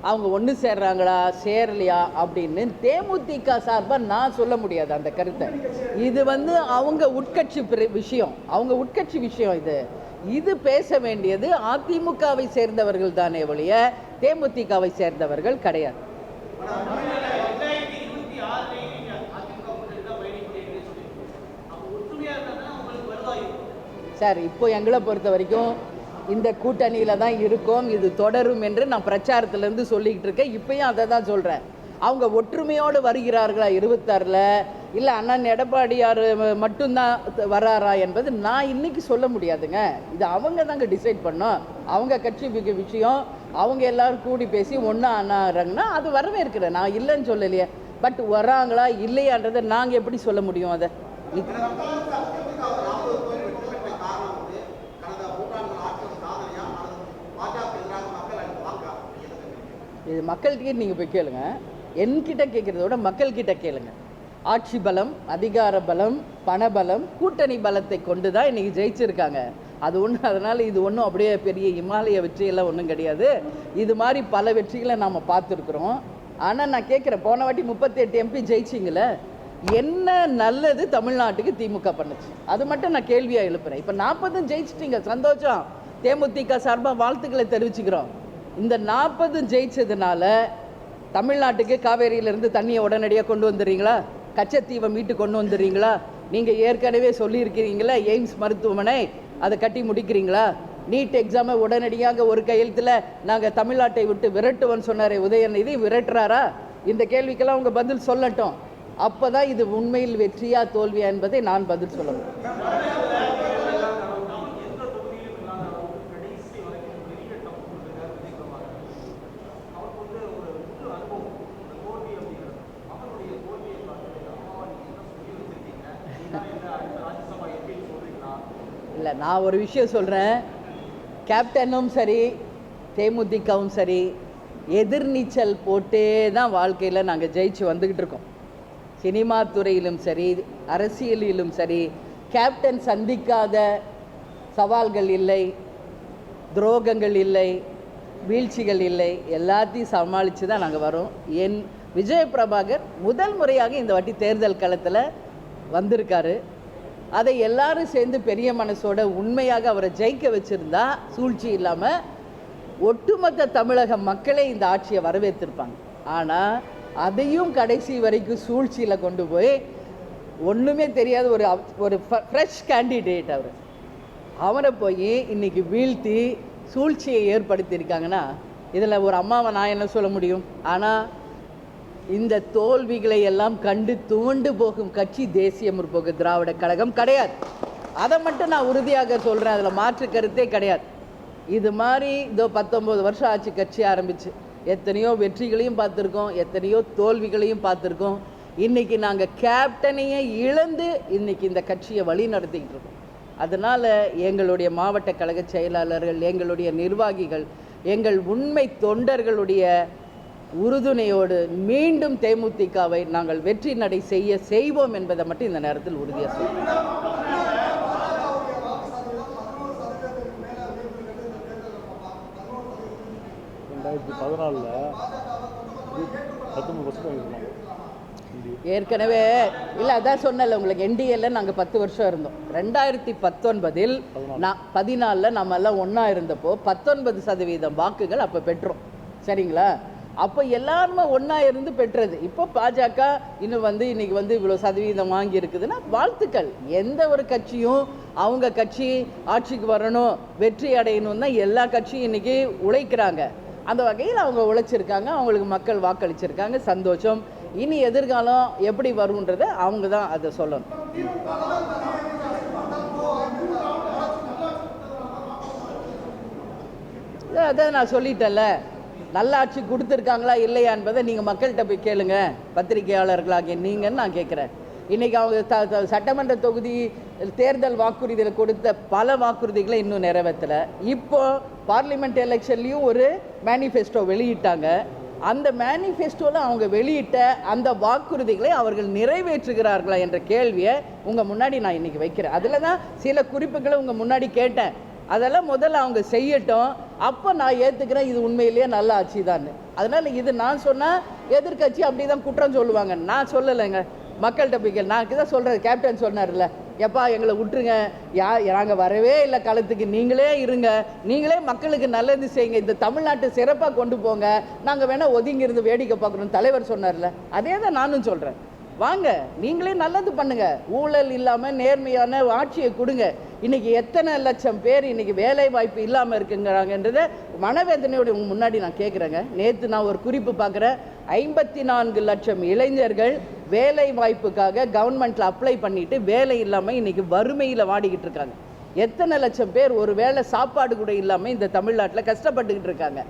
அவங்க ஒன்று சேர்றாங்களா சேரலையா அப்படின்னு தேமுதிக சார்பாக நான் சொல்ல முடியாது அந்த கருத்தை. இது அவங்க உட்கட்சி விஷயம், அவங்க உட்கட்சி விஷயம். இது பேச வேண்டியது அதிமுகவை சேர்ந்தவர்கள் தானே ஒழிய தேமுதிகவை சேர்ந்தவர்கள் கிடையாது. சார், இப்போ எங்களை பொறுத்த வரைக்கும் இந்த கூட்டணியில் தான் இருக்கோம், இது தொடரும் என்று நான் பிரச்சாரத்திலேருந்து சொல்லிக்கிட்டு இருக்கேன். இப்பயும் அதை தான் சொல்கிறேன். அவங்க ஒற்றுமையோடு வருகிறார்களா 26ல், இல்லை அண்ணன் எடப்பாடியார் மட்டும்தான் வராரா என்பது நான் இன்னைக்கு சொல்ல முடியாதுங்க. இது அவங்க தாங்க டிசைட் பண்ணோம். அவங்க கட்சி விஷயம், அவங்க எல்லாரும் கூடி பேசி ஒன்றா அண்ணாறாங்கன்னா அது வரவேற்கிறேன், நான் இல்லைன்னு சொல்லலையே. பட் வராங்களா இல்லையான்றதை நாங்கள் எப்படி சொல்ல முடியும்? அதை இது மக்கள்கிட்ட நீங்கள் போய் கேளுங்க. என்கிட்ட கேட்குறத விட மக்கள்கிட்ட கேளுங்க. ஆட்சி பலம், அதிகார பலம், பணபலம், கூட்டணி பலத்தை கொண்டு தான் இன்றைக்கி ஜெயிச்சிருக்காங்க. அது ஒன்று. அதனால் இது ஒன்றும் அப்படியே பெரிய இமாலய வெற்றியெல்லாம் ஒன்றும் கிடையாது. இது மாதிரி பல வெற்றிகளை நாம் பார்த்துருக்குறோம். ஆனால் நான் கேட்குறேன், போன வாட்டி 38 MP ஜெயிச்சிங்கள, என்ன நல்லது தமிழ்நாட்டுக்கு திமுக பண்ணுச்சு? அது மட்டும் நான் கேள்வியாக எழுப்புறேன். இப்போ 40 ஜெயிச்சிட்டிங்க, சந்தோஷம். தேமுதிக சார்பாக வாழ்த்துக்களை தெரிவிச்சுக்கிறோம். இந்த 40 ஜெயிச்சதுனால தமிழ்நாட்டுக்கு காவேரியிலிருந்து தண்ணியை உடனடியாக கொண்டு வந்துடுறீங்களா? கச்சத்தீவை மீட்டு கொண்டு வந்துடுறீங்களா? நீங்கள் ஏற்கனவே சொல்லியிருக்கிறீங்களா எய்ம்ஸ் மருத்துவமனை, அதை கட்டி முடிக்கிறீங்களா? நீட் எக்ஸாமை உடனடியாக ஒரு கையெழுத்தில் நாங்கள் தமிழ்நாட்டை விட்டு விரட்டுவோன்னு சொன்னார் உதயநிதி, விரட்டுறாரா? இந்த கேள்விக்கெல்லாம் அவங்க பதில் சொல்லட்டும். அப்போ தான் இது உண்மையில் வெற்றியா தோல்வியா என்பதை நான் பதில் சொல்லணும். இல்லை, நான் ஒரு விஷயம் சொல்கிறேன். கேப்டனும் சரி தேமுதிகவும் சரி எதிர்நீச்சல் போட்டே தான் வாழ்க்கையில் நாங்கள் ஜெயிச்சு வந்துக்கிட்டு இருக்கோம். சினிமா துறையிலும் சரி அரசியலிலும் சரி கேப்டன் சந்திக்காத சவால்கள் இல்லை, துரோகங்கள் இல்லை, வீழ்ச்சிகள் இல்லை. எல்லாத்தையும் சமாளித்து தான் நாங்கள் வரோம். என் விஜய் பிரபாகர் முதல் முறையாக இந்த வாட்டி தேர்தல் களத்தில் வந்திருக்காரு. அதை எல்லாரும் சேர்ந்து பெரிய மனசோட உண்மையாக அவரை ஜெயிக்க வச்சுருந்தா சூழ்ச்சி இல்லாமல் ஒட்டுமொத்த தமிழக மக்களே இந்த ஆட்சியை வரவேற்றிருப்பாங்க. ஆனால் அதையும் கடைசி வரைக்கும் சூழ்ச்சியில் கொண்டு போய் ஒன்றுமே தெரியாத ஒரு ஃப்ரெஷ் கேண்டிடேட் அவரை போய் இன்றைக்கி வீழ்த்தி சூழ்ச்சியை ஏற்படுத்தியிருக்காங்கன்னா இதில் ஒரு அம்மாவை நான் என்ன சொல்ல முடியும்? ஆனால் இந்த தோல்விகளை எல்லாம் கண்டு துவண்டு போகும் கட்சி தேசிய முற்போக்கு திராவிட கழகம் கிடையாது. அதை மட்டும் நான் உறுதியாக சொல்கிறேன், அதில் மாற்று கருத்தே கிடையாது. இது மாதிரி இதோ 19 வருஷம் ஆச்சு கட்சி ஆரம்பிச்சு. எத்தனையோ வெற்றிகளையும் பார்த்துருக்கோம், எத்தனையோ தோல்விகளையும் பார்த்துருக்கோம். இன்றைக்கி நாங்கள் கேப்டனையே இழந்து இன்றைக்கி இந்த கட்சியை வழி நடத்திக்கிட்டு இருக்கோம். அதனால் எங்களுடைய மாவட்ட கழக செயலாளர்கள், எங்களுடைய நிர்வாகிகள், எங்கள் உண்மை தொண்டர்களுடைய உறுதுணையோடு மீண்டும் தேமுதிகவை நாங்கள் வெற்றி நடை செய்வோம் என்பதை மட்டும் இந்த நேரத்தில் உறுதியாக சொல்கிறோம். ஏற்கனவே இல்லை, அதான் சொன்னல உங்களுக்கு, என்டிஏல நாங்கள் 10 வருஷம் இருந்தோம். 2019 14 நம்ம எல்லாம் ஒன்றா இருந்தப்போ 19% வாக்குகள் அப்போ பெற்றோம். சரிங்களா? அப்போ எல்லாருமே ஒன்றா இருந்து பெற்றது. இப்போ பாஜக இன்னும் இன்னைக்கு இவ்வளோ சதவீதம் வாங்கி இருக்குதுன்னா வாழ்த்துக்கள். எந்த ஒரு கட்சியும் அவங்க கட்சி ஆட்சிக்கு வரணும், வெற்றி அடையணும் தான் எல்லா கட்சியும் இன்னைக்கு உழைக்கிறாங்க. அந்த வகையில் அவங்க உழைச்சிருக்காங்க, அவங்களுக்கு மக்கள் வாக்களிச்சிருக்காங்க, சந்தோஷம். இனி எதிர்காலம் எப்படி வரும்ன்றதை அவங்க தான் அதை சொல்லணும். அதான் நான் சொல்லிட்டேன்ல, நல்லாட்சி கொடுத்துருக்காங்களா இல்லையா என்பதை நீங்கள் மக்கள்கிட்ட போய் கேளுங்க, பத்திரிகையாளர்களாகிய நீங்கன்னு நான் கேட்குறேன். இன்றைக்கி அவங்க சட்டமன்ற தொகுதி தேர்தல் வாக்குறுதியில் கொடுத்த பல வாக்குறுதிகளை இன்னும் நிறைவேற்றலை. இப்போ பார்லிமெண்ட் எலெக்ஷன்லேயும் ஒரு மேனிஃபெஸ்டோ வெளியிட்டாங்க. அந்த மேனிஃபெஸ்டோவில் அவங்க வெளியிட்ட அந்த வாக்குறுதிகளை அவர்கள் நிறைவேற்றுகிறார்களா என்ற கேள்வியை உங்கள் முன்னாடி நான் இன்றைக்கி வைக்கிறேன். அதில் தான் சில குறிப்புகளை உங்கள் முன்னாடி கேட்டேன். அதெல்லாம் முதல்ல அவங்க செய்யட்டும், அப்போ நான் ஏற்றுக்கிறேன் இது உண்மையிலேயே நல்ல ஆட்சி தான். அதனால் இது நான் சொன்னால் எதிர்கட்சி அப்படி தான் குற்றம் சொல்லுவாங்க. நான் சொல்லலைங்க, மக்கள்கிட்ட போய் நான் தான் சொல்கிறேன். கேப்டன் சொன்னார்ல, எப்பா எங்களை விட்டுருங்க, நாங்கள் வரவே இல்லை களத்துக்கு, நீங்களே இருங்க, நீங்களே மக்களுக்கு நல்லது செய்யுங்க, இந்த தமிழ்நாட்டை சிறப்பாக கொண்டு போங்க, நாங்கள் வேணால் ஒதுங்கி இருந்து வேடிக்கை பார்க்குறோம் தலைவர் சொன்னார்ல, அதே தான் நானும் சொல்கிறேன். வாங்க, நீங்களே நல்லது பண்ணுங்க, ஊழல் இல்லாமல் நேர்மையான ஆட்சியை கொடுங்க. இன்னைக்கு எத்தனை லட்சம் பேர் இன்னைக்கு வேலை வாய்ப்பு இல்லாமல் இருக்குங்கிறாங்கன்றதை மனவேதனையோடு முன்னாடி நான் கேட்குறேங்க. நேற்று நான் ஒரு குறிப்பு பார்க்குறேன், 54 லட்சம் இளைஞர்கள் வேலை வாய்ப்புக்காக கவர்மெண்ட்டில் அப்ளை பண்ணிட்டு வேலை இல்லாமல் இன்னைக்கு வறுமையில் வாடிக்கிட்டு இருக்காங்க. எத்தனை லட்சம் பேர் ஒரு வேளை சாப்பாடு கூட இல்லாமல் இந்த தமிழ்நாட்டில் கஷ்டப்பட்டுக்கிட்டு இருக்காங்க.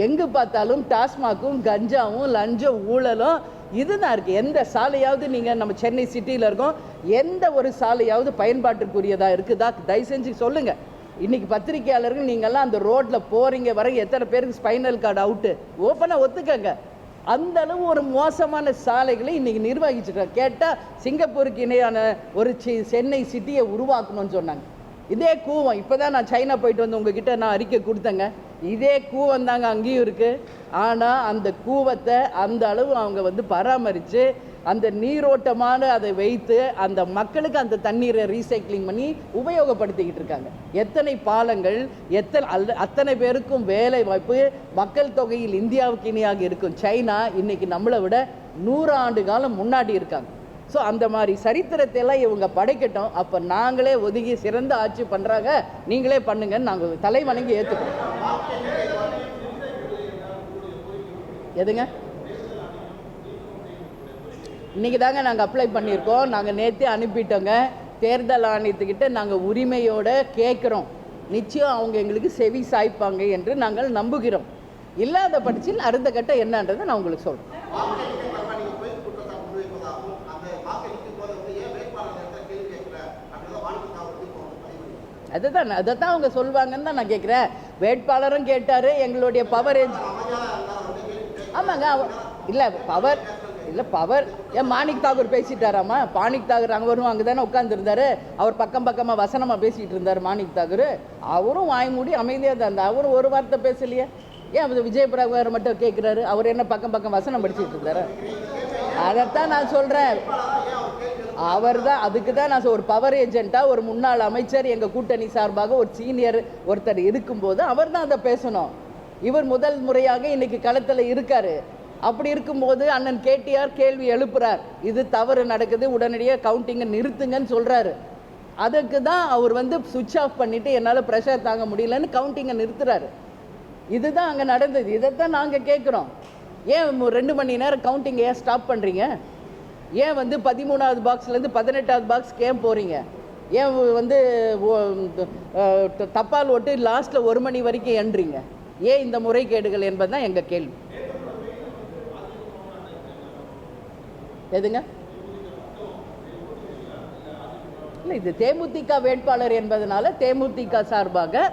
எங்கு பார்த்தாலும் டாஸ்மாகும் கஞ்சாவும் லஞ்சம் ஊழலும் இதுதான் இருக்குது. எந்த சாலையாவது நீங்கள் நம்ம சென்னை சிட்டியில் இருக்கோம், எந்த ஒரு சாலையாவது பயன்பாட்டுக்குரியதாக இருக்குதா? தயவு செஞ்சு சொல்லுங்கள். இன்றைக்கி பத்திரிகையாளர்கள் நீங்கள்லாம் அந்த ரோட்டில் போகிறீங்க வர எத்தனை பேருக்கு ஸ்பைனல் கார்டு அவுட்டு ஓப்பனாக ஒத்துக்கங்க. அந்த அளவு ஒரு மோசமான சாலைகளை இன்றைக்கி நிர்வகிச்சுருக்காங்க. கேட்டால் சிங்கப்பூருக்கு இணையான ஒரு சென்னை சிட்டியை உருவாக்கணும்னு சொன்னாங்க. இதே கூவம், இப்போ தான் நான் சைனா போயிட்டு வந்து உங்ககிட்ட நான் அறிக்கை கொடுத்தேங்க, இதே கூவம் தாங்க அங்கேயும் இருக்குது. ஆனால் அந்த கூவத்தை அந்த அளவு அவங்க பராமரித்து அந்த நீரோட்டமான அதை வைத்து அந்த மக்களுக்கு அந்த தண்ணீரை ரீசைக்ளிங் பண்ணி உபயோகப்படுத்திக்கிட்டு இருக்காங்க. எத்தனை பாலங்கள், அத்தனை பேருக்கும் வேலை வாய்ப்பு, மக்கள் தொகையில் இந்தியாவுக்கு இணையாக இருக்கும் சைனா இன்னைக்கு நம்மளை விட 100 ஆண்டு காலம் முன்னாடி இருக்காங்க. ஸோ அந்த மாதிரி சரித்திரத்தை எல்லாம் இவங்க படைக்கட்டும். அப்போ நாங்களே ஒதுங்கி சிறந்த ஆட்சி பண்ணுறாங்க, நீங்களே பண்ணுங்கன்னு நாங்கள் தலை வணங்கி ஏற்றுக்கிறோம். எதுங்க? இன்றைக்கி தாங்க நாங்கள் அப்ளை பண்ணியிருக்கோம். நாங்கள் நேற்றே அனுப்பிட்டோங்க. தேர்தல் ஆணையத்துக்கிட்ட நாங்கள் உரிமையோடு கேட்குறோம். நிச்சயம் அவங்க எங்களுக்கு செவி சாய்ப்பாங்க என்று நாங்கள் நம்புகிறோம். இல்லாத பட்சத்தில் அடுத்த கட்டம் என்னன்றதை நான் உங்களுக்கு சொல்கிறேன். அதைத்தான் அவங்க சொல்லுவாங்கன்னு தான் நான் கேட்குறேன். வேட்பாளரும் கேட்டார், எங்களுடைய பவரேஜ். ஆமாங்க, இல்லை பவர் ஏன் மாணிக் தாகூர் பேசிட்டாராமா? மாணிக் தாகூர் அங்கே வரும், அங்கே தானே உட்காந்துருந்தாரு. அவர் பக்கமாக வசனமாக பேசிகிட்டு இருந்தார் மாணிக் தாகூர். அவரும் வாய் மூடி அமைதியாக தான் இருந்தார். அவரும் ஒரு வார்த்தை பேசலையே. ஏன் விஜய் பிரபாகர் மட்டும் கேட்குறாரு? அவர் என்ன பக்கம் வசனம் படிச்சுட்டு இருந்தாரு? அதைத்தான் நான் சொல்கிறேன். அவர் தான், அதுக்கு தான் நான் ஒரு பவர் ஏஜென்ட்டாக ஒரு முன்னாள் அமைச்சர் எங்கள் கூட்டணி சார்பாக ஒரு சீனியர் ஒருத்தர் இருக்கும்போது அவர் தான் அதை பேசணும். இவர் முதல் முறையாக இன்னைக்கு களத்தில் இருக்கார். அப்படி இருக்கும்போது அண்ணன் கேடிஆர் கேள்வி எழுப்புறார், இது தவறு நடக்குது, உடனடியாக கவுண்டிங்கை நிறுத்துங்கன்னு சொல்கிறாரு. அதுக்கு தான் அவர் சுவிட்ச் ஆஃப் பண்ணிவிட்டு என்னால் ப்ரெஷர் தாங்க முடியலன்னு கவுண்டிங்கை நிறுத்துறாரு. இதுதான் அங்கே நடந்தது. இதைத்தான் நாங்கள் கேட்குறோம். ஏன் 2 மணி நேரம் கவுண்டிங் ஏன் ஸ்டாப் பண்ணுறீங்க? ஏன் 13வது பாக்ஸ்லேருந்து 18வது பாக்ஸ்க்கு ஏன் போகிறீங்க? ஏன் தப்பால் ஓட்டு லாஸ்ட்டில் 1 மணி வரைக்கும் எண்றீங்க? ஏன் இந்த முறைகேடுகள் என்பது தான் எங்கள் கேள்வி. எதுங்க? இல்லை, இது தேமுதிக வேட்பாளர் என்பதனால தேமுதிக சார்பாக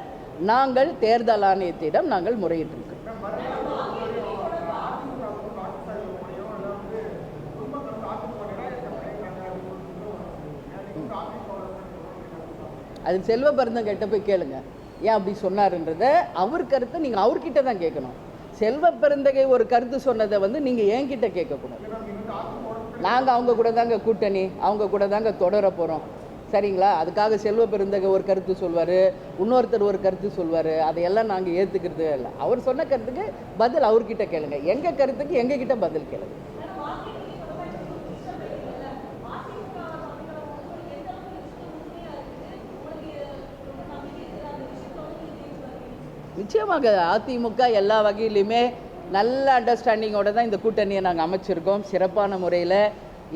நாங்கள் தேர்தல் ஆணையத்திடம் நாங்கள் முறையிட்டிருக்கோம். அது செல்வ பெருந்தகை கிட்ட போய் கேளுங்க ஏன் அப்படி சொன்னாருன்றத. அவர் கருத்தை நீங்கள் அவர்கிட்ட தான் கேட்கணும். செல்வ பெருந்தகை ஒரு கருத்து சொன்னதை நீங்கள் என்கிட்ட கேட்கக்கூடாது. நாங்கள் அவங்க கூட தாங்க கூட்டணி, அவங்க கூட தாங்க தொடர போகிறோம், சரிங்களா? அதுக்காக செல்வ பெருந்தகை ஒரு கருத்து சொல்வார், இன்னொருத்தர் ஒரு கருத்து சொல்வார், அதையெல்லாம் நாங்கள் ஏற்றுக்கிறதே இல்லை. அவர் சொன்ன கருத்துக்கு பதில் அவர்கிட்ட கேளுங்க, எங்கள் கருத்துக்கு எங்ககிட்ட பதில் கேளுங்க. நிச்சயமாக அதிமுக எல்லா வகையிலுமே நல்ல அண்டர்ஸ்டாண்டிங்கோடு தான் இந்த கூட்டணியை நாங்கள் அமைச்சிருக்கோம். சிறப்பான முறையில்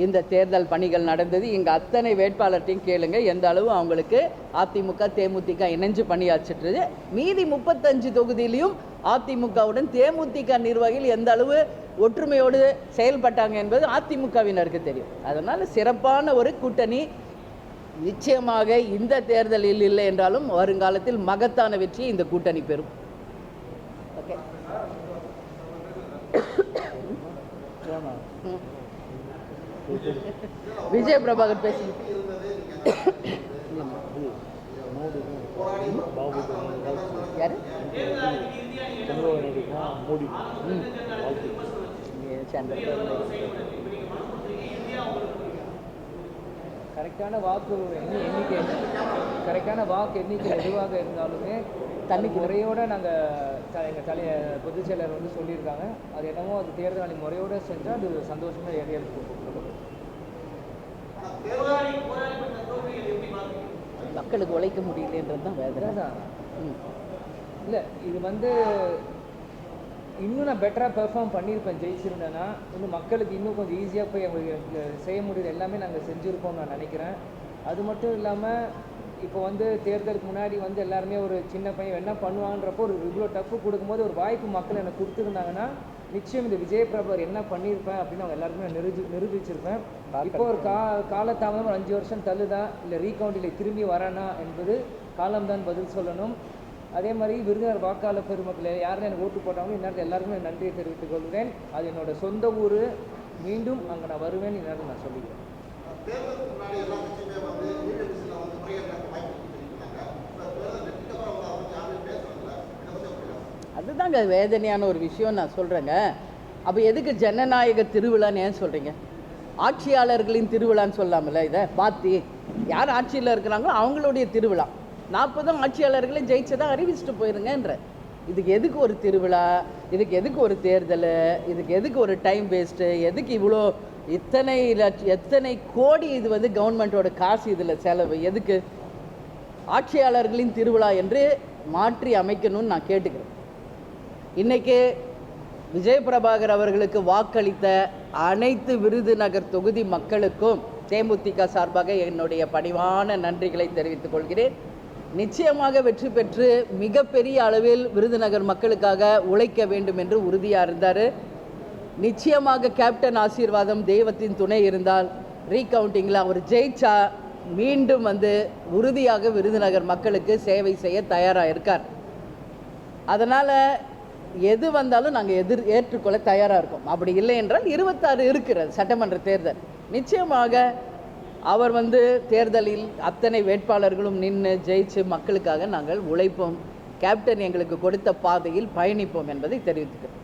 இந்த தேர்தல் பணிகள் நடந்தது. இங்கே அத்தனை வேட்பாளர்கிட்டையும் கேளுங்க எந்த அளவு அவங்களுக்கு அதிமுக தேமுதிக இணைஞ்சு பணியாற்றிட்டு. மீதி 35 தொகுதியிலையும் அதிமுகவுடன் தேமுதிக நிர்வாகிகள் எந்த அளவு ஒற்றுமையோடு செயல்பட்டாங்க என்பது அதிமுகவினருக்கு தெரியும். அதனால் சிறப்பான ஒரு கூட்டணி நிச்சயமாக இந்த தேர்தலில் இல்லை என்றாலும் வருங்காலத்தில் மகத்தான வெற்றியை இந்த கூட்டணி பெறும். ஓகே, விஜய் பிரபாகர் பேசி யாரு கரெக்டான வாக்கு எண்ணிக்கை எதுவாக இருந்தாலுமே தன்னைக்கு முறையோடு நாங்கள் எங்கள் பொதுச் செயலர் சொல்லியிருக்காங்க. அது என்னமோ அது தேர்தல் அணி முறையோடு செஞ்சால் அது சந்தோஷமாக ஏரியாவுக்கு மக்களுக்கு உழைக்க முடியலன்றது தான் வேதனை தான். இல்லை, இது இன்னும் நான் பெட்டராக பெர்ஃபார்ம் பண்ணியிருப்பேன், ஜெயிச்சிருந்தேன்னா இன்னும் மக்களுக்கு இன்னும் கொஞ்சம் ஈஸியாக போய் அவங்களுக்கு செய்ய முடியுது எல்லாமே நாங்கள் செஞ்சுருக்கோம்னு நான் நினைக்கிறேன். அது மட்டும் இல்லாமல் இப்போ தேர்தலுக்கு முன்னாடி எல்லாருமே ஒரு சின்ன பையன் என்ன பண்ணுவான்றப்போ ஒரு இவ்வளோ டஃப்பு கொடுக்கும்போது ஒரு வாய்ப்பு மக்கள் எனக்கு கொடுத்துருந்தாங்கன்னா நிச்சயம் இந்த விஜய் பிரபாகர் என்ன பண்ணியிருப்பேன் அப்படின்னு அவங்க எல்லாருக்குமே நிரூபிச்சிருப்பேன். இப்போ ஒரு காலதாமதம் 5 வருஷம் தள்ளுதா இல்லை ரீகவுண்டில் திரும்பி வரானா என்பது காலம்தான் பதில் சொல்லணும். அதே மாதிரி விருதுநகர் வாக்காளர் பெருமக்களை யாரும் எனக்கு ஓட்டு போட்டாங்களோ இந்நேரத்தில் எல்லாருக்குமே நன்றியை தெரிவித்துக் கொள்கிறேன். அது என்னோட சொந்த ஊர், மீண்டும் அங்கே நான் வருவேன் இந்நேரத்தில் நான் சொல்லிக்கிறேன். அதுதாங்க வேதனையான ஒரு விஷயம் நான் சொல்கிறேங்க. அப்போ எதுக்கு ஜனநாயக திருவிழான்னு ஏன் சொல்கிறீங்க? ஆட்சியாளர்களின் திருவிழான்னு சொல்லாமல இதை மாற்றி யார் ஆட்சியில் இருக்கிறாங்களோ அவங்களுடைய திருவிழா. 40 ஆட்சியாளர்களை ஜெயிச்சதாக அறிவிச்சுட்டு போயிருங்கன்ற. இதுக்கு எதுக்கு ஒரு திருவிழா? இதுக்கு எதுக்கு ஒரு தேர்தல்? இதுக்கு எதுக்கு ஒரு டைம் வேஸ்ட்டு? எதுக்கு இவ்வளோ எத்தனை கோடி இது கவர்மெண்ட்டோட காசு இதில் செலவு? எதுக்கு ஆட்சியாளர்களின் திருவிழா என்று மாற்றி அமைக்கணும்னு நான் கேட்டுக்கிறேன். இன்றைக்கி விஜய் பிரபாகர் அவர்களுக்கு வாக்களித்த அனைத்து விருதுநகர் தொகுதி மக்களுக்கும் தேமுதிக சார்பாக என்னுடைய பணிவான நன்றிகளை தெரிவித்துக் கொள்கிறேன். நிச்சயமாக வெற்றி பெற்று மிகப்பெரிய அளவில் விருதுநகர் மக்களுக்காக உழைக்க வேண்டும் என்று உறுதியாக இருந்தார். நிச்சயமாக கேப்டன் ஆசீர்வாதம், தெய்வத்தின் துணை இருந்தால் ரீகவுண்டிங்கில் அவர் ஜெயிச்சா மீண்டும் உறுதியாக விருதுநகர் மக்களுக்கு சேவை செய்ய தயாராக இருக்கார். அதனால் எது வந்தாலும் நாங்கள் ஏற்றுக்கொள்ள தயாராக இருக்கோம். அப்படி இல்லை என்றால் 26 இருக்கிறது சட்டமன்ற தேர்தல். நிச்சயமாக அவர் தேர்தலில் அத்தனை வேட்பாளர்களும் நின்று ஜெயிச்சு மக்களுக்காக நாங்கள் உழைப்போம், கேப்டன் எங்களுக்கு கொடுத்த பாதையில் பயணிப்போம் என்பதை தெரிவித்துக்கிறோம்.